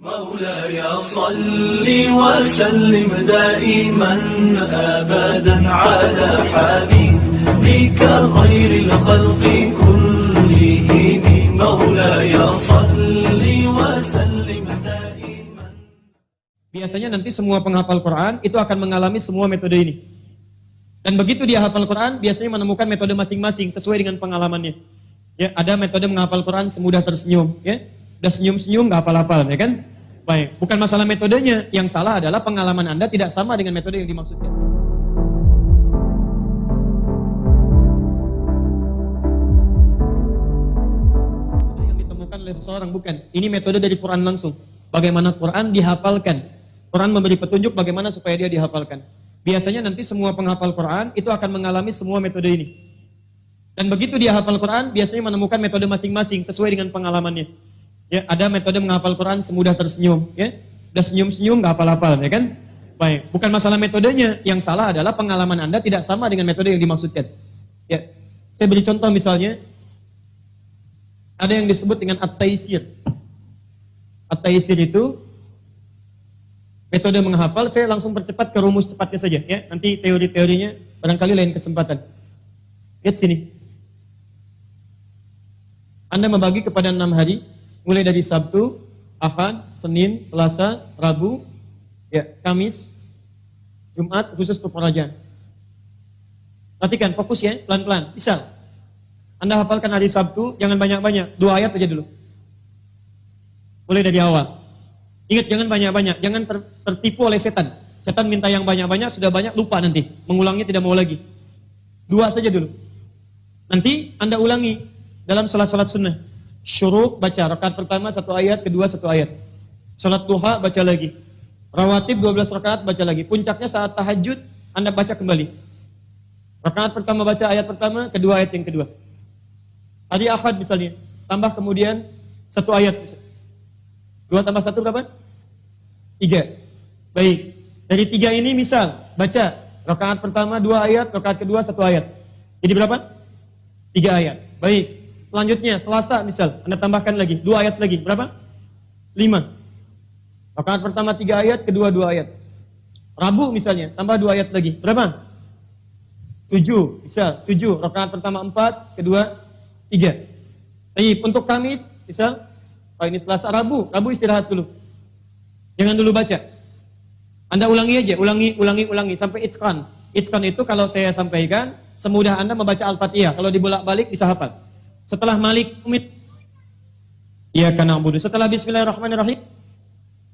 مولاي صل وسلم دائما أبدا على حبيبك خير الخلق كلهم مولاي صل وسلم دائما. Biasanya nanti semua penghafal Quran itu akan mengalami semua metode ini. Dan begitu dia hafal Quran, biasanya menemukan metode masing-masing sesuai dengan pengalamannya. Ya, ada metode menghafal Quran semudah tersenyum, ya. Udah senyum-senyum nggak hafal-hafal, ya kan? Baik, bukan masalah metodenya, yang salah adalah pengalaman Anda tidak sama dengan metode yang dimaksudkan. Metode yang ditemukan oleh seseorang bukan, ini metode dari Quran langsung. Bagaimana Quran dihafalkan. Quran memberi petunjuk bagaimana supaya dia dihafalkan. Biasanya nanti semua penghafal Quran itu akan mengalami semua metode ini. Dan begitu dia hafal Quran, biasanya menemukan metode masing-masing sesuai dengan pengalamannya. Ya, ada metode menghafal Quran semudah tersenyum, ya. Udah senyum-senyum nggak hafal-hafal, ya kan? Baik, bukan masalah metodenya, yang salah adalah pengalaman Anda tidak sama dengan metode yang dimaksudkan. Ya. Saya beri contoh misalnya, ada yang disebut dengan at-taisir. At-taisir itu metode menghafal, saya langsung percepat ke rumus cepatnya saja, ya. Nanti teori-teorinya barangkali lain kesempatan. Lihat sini. Anda membagi kepada 6 hari, mulai dari Sabtu, Ahad, Senin, Selasa, Rabu, ya, Kamis, Jumat, khusus untuk pengajian. Perhatikan, fokus ya, pelan-pelan. Bisa. Anda hafalkan hari Sabtu, jangan banyak-banyak, 2 ayat aja dulu. Mulai dari awal. Ingat, jangan banyak-banyak, jangan tertipu oleh setan. Setan minta yang banyak-banyak, sudah banyak, lupa nanti. Mengulangnya tidak mau lagi. 2 saja dulu. Nanti Anda ulangi dalam salat-salat sunnah. Syuruk baca, rakaat pertama 1 ayat, kedua 1 ayat. Salat duha baca lagi. Rawatib 12 rakaat baca lagi. Puncaknya saat tahajud Anda baca kembali. Rakaat pertama baca ayat pertama, kedua ayat yang kedua. Hari Ahad misalnya, tambah kemudian 1 ayat. 2 tambah 1 berapa? 3. Baik. Dari 3 ini misal baca rakaat pertama 2 ayat, rakaat kedua 1 ayat. Jadi berapa? 3 ayat. Baik. Selanjutnya, Selasa misal, Anda tambahkan lagi, 2 ayat lagi, berapa? 5. Rakaat pertama 3 ayat, kedua 2 ayat. Rabu misalnya, tambah 2 ayat lagi, berapa? 7, misal, 7. Rakaat pertama 4, kedua 3. Baik, untuk Kamis, misal, ini Selasa, Rabu istirahat dulu. Jangan dulu baca. Anda ulangi aja, ulangi, sampai itqan. Itqan itu kalau saya sampaikan, semudah Anda membaca Al-Fatihah, kalau dibolak-balik bisa hafal. Setelah Malik Umid, Iyyaka na'budu. Setelah Bismillahirrahmanirrahim,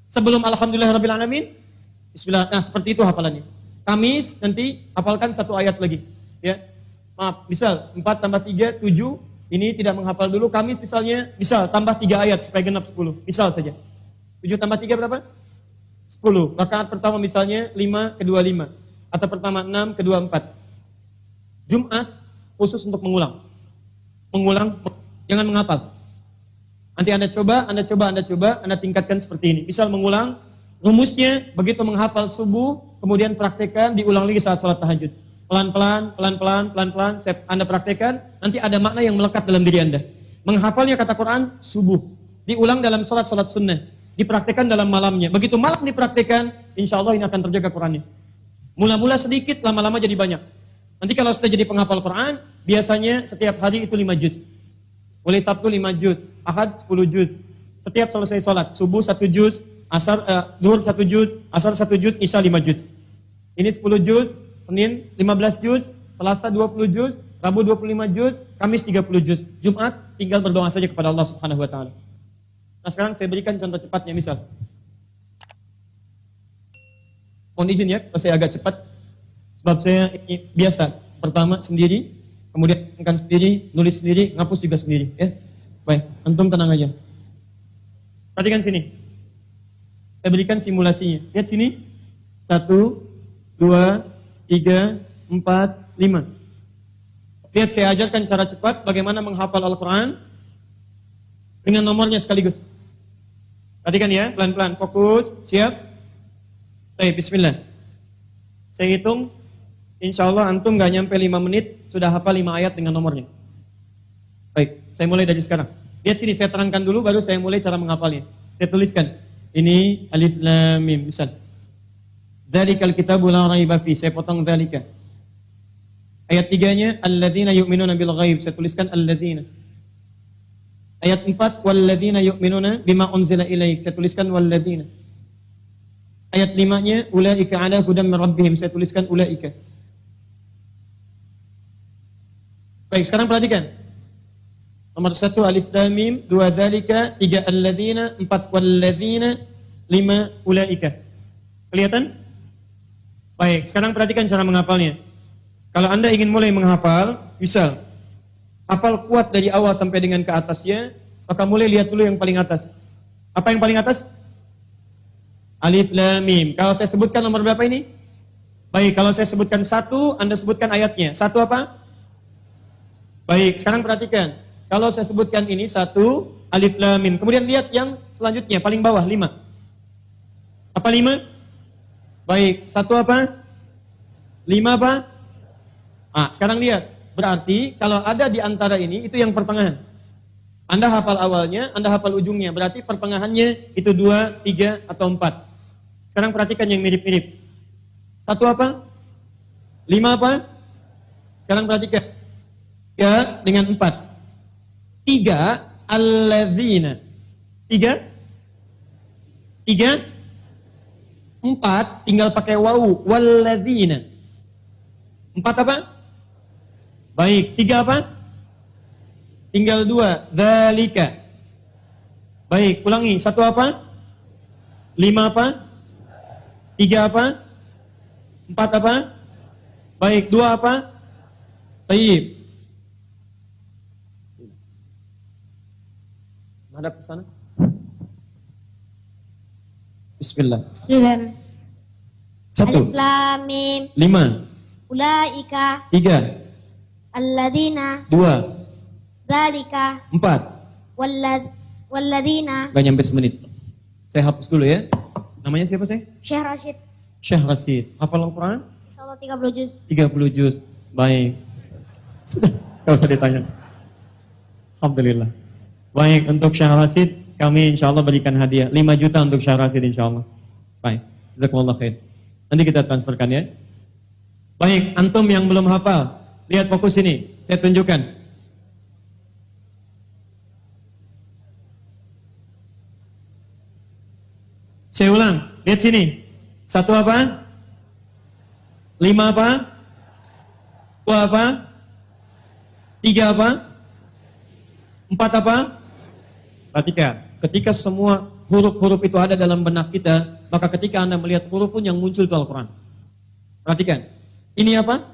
sebelum Alhamdulillahirrahmanirrahim, Bismillah. Nah, seperti itu hafalannya. Kamis nanti hafalkan 1 ayat lagi. Ya, maaf. Misal 4 tambah 3 7. Ini tidak menghafal dulu. Kamis misalnya, misal tambah 3 ayat supaya genap 10. Misal saja. 7 tambah 3 berapa? 10. Rakaat pertama misalnya 5, kedua 5. Atau pertama 6, kedua 4. Jumat khusus untuk mengulang, jangan menghafal. Nanti Anda coba, Anda tingkatkan seperti ini. Misal mengulang, rumusnya begitu menghafal subuh, kemudian praktekkan, diulang lagi saat sholat tahajud. Pelan-pelan, Anda praktekkan, nanti ada makna yang melekat dalam diri Anda. Menghafalnya kata Quran, subuh. Diulang dalam sholat sunnah. Dipraktekkan dalam malamnya. Begitu malam dipraktekkan, insya Allah ini akan terjaga Qurannya. Mula-mula sedikit, lama-lama jadi banyak. Nanti kalau sudah jadi penghafal Quran, biasanya setiap hari itu 5 juz. Mulai Sabtu 5 juz, Ahad 10 juz. Setiap selesai sholat, subuh 1 juz, duhur 1 juz, asar 1 juz, isya 5 juz. Ini 10 juz, Senin 15 juz, Selasa 20 juz, Rabu 25 juz, Kamis 30 juz. Jumat tinggal berdoa saja kepada Allah Subhanahu wa taala. Nah, sekarang saya berikan contoh cepatnya misal. Mohon izin ya, kalau saya agak cepat. Sebab saya ini biasa, pertama sendiri, kemudian akan sendiri, nulis sendiri, ngapus juga sendiri. Ya, baik, antum tenang aja. Perhatikan sini, saya berikan simulasinya. Lihat sini, 1, 2, 3, 4, 5. Lihat saya ajarkan cara cepat bagaimana menghafal Al-Quran dengan nomornya sekaligus. Perhatikan ya, pelan-pelan, fokus, siap. Baik, bismillah. Saya hitung. Insya Allah antum gak nyampe 5 menit sudah hafal 5 ayat dengan nomornya. Baik, saya mulai dari sekarang. Lihat sini, saya terangkan dulu baru saya mulai cara menghafalnya. Saya tuliskan. Ini alif lam mim. Misal. Dzalikal kitabu la raiba fi. Saya potong dzalika. Ayat 3-nya alladzina yu'minuna bil ghaib. Saya tuliskan alladzina. Ayat 4 walladzina yu'minuna bima unzila ilaik. Saya tuliskan walladzina. Ayat 5-nya ulaika ala hudam min rabbihim. Saya tuliskan ulaika. Baik, sekarang perhatikan. Nomor 1 alif lam mim, 2 dzalika, 3 alladzina, 4 walladzina, 5 ulaika. Kelihatan? Baik, sekarang perhatikan cara menghafalnya. Kalau Anda ingin mulai menghafal, misal hafal kuat dari awal sampai dengan ke atasnya, maka mulai lihat dulu yang paling atas. Apa yang paling atas? Alif lam mim. Kalau saya sebutkan nomor berapa ini? Baik, kalau saya sebutkan 1, Anda sebutkan ayatnya. 1 apa? Baik, sekarang perhatikan. Kalau saya sebutkan ini 1, alif lam mim. Kemudian lihat yang selanjutnya, paling bawah 5. Apa 5? Baik, 1 apa? 5 apa? Ah, sekarang lihat. Berarti kalau ada di antara ini, itu yang pertengahan. Anda hafal awalnya, Anda hafal ujungnya. Berarti pertengahannya itu 2, 3, atau 4. Sekarang perhatikan yang mirip-mirip. 1 apa? 5 apa? Sekarang perhatikan. 3 dengan 4. 3 alladzina. 3 4 tinggal pakai wawu walladzina. 4 apa? Baik, 3 apa? Tinggal 2 dzalika. Baik, ulangi. 1 apa? 5 apa? 3 apa? 4 apa? Baik, 2 apa? Baik. Hadap ke sana. Bismillah. Bismillah. 1. Alif lam mim. 5. Ulaika 3. alladzina 2. dzalika 4. walladzina. Gak nyampe semenit. Saya hapus dulu ya. Namanya siapa saya? Syekh Rashid. Syekh Rashid. Hafal Al-Quran? Insyaallah 30 juz. 30 juz. Baik. Sudah. Gak usah ditanya. Alhamdulillah. Baik, untuk Syekh Rashid, kami insya Allah berikan hadiah 5 juta untuk Syekh Rashid insya Allah. Baik, jazakumullah khair. Nanti kita transferkan ya. Baik, antum yang belum hafal, lihat fokus ini, saya tunjukkan. Saya ulang, lihat sini. 1 apa? 5 apa? 2 apa? 3 apa? 4 apa? Perhatikan, ketika semua huruf-huruf itu ada dalam benak kita, maka ketika Anda melihat huruf pun yang muncul itu Al-Quran. Perhatikan, ini apa?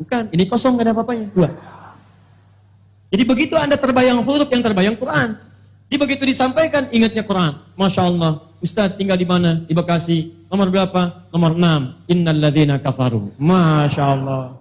Bukan, ini kosong, gak ada apa-apanya. 2. Jadi begitu Anda terbayang huruf, yang terbayang Quran. Jadi begitu disampaikan, ingatnya Quran. Masya Allah, Ustaz tinggal di mana? Di Bekasi. Nomor berapa? Nomor 6. Innal ladzina kafaru. Masya Allah.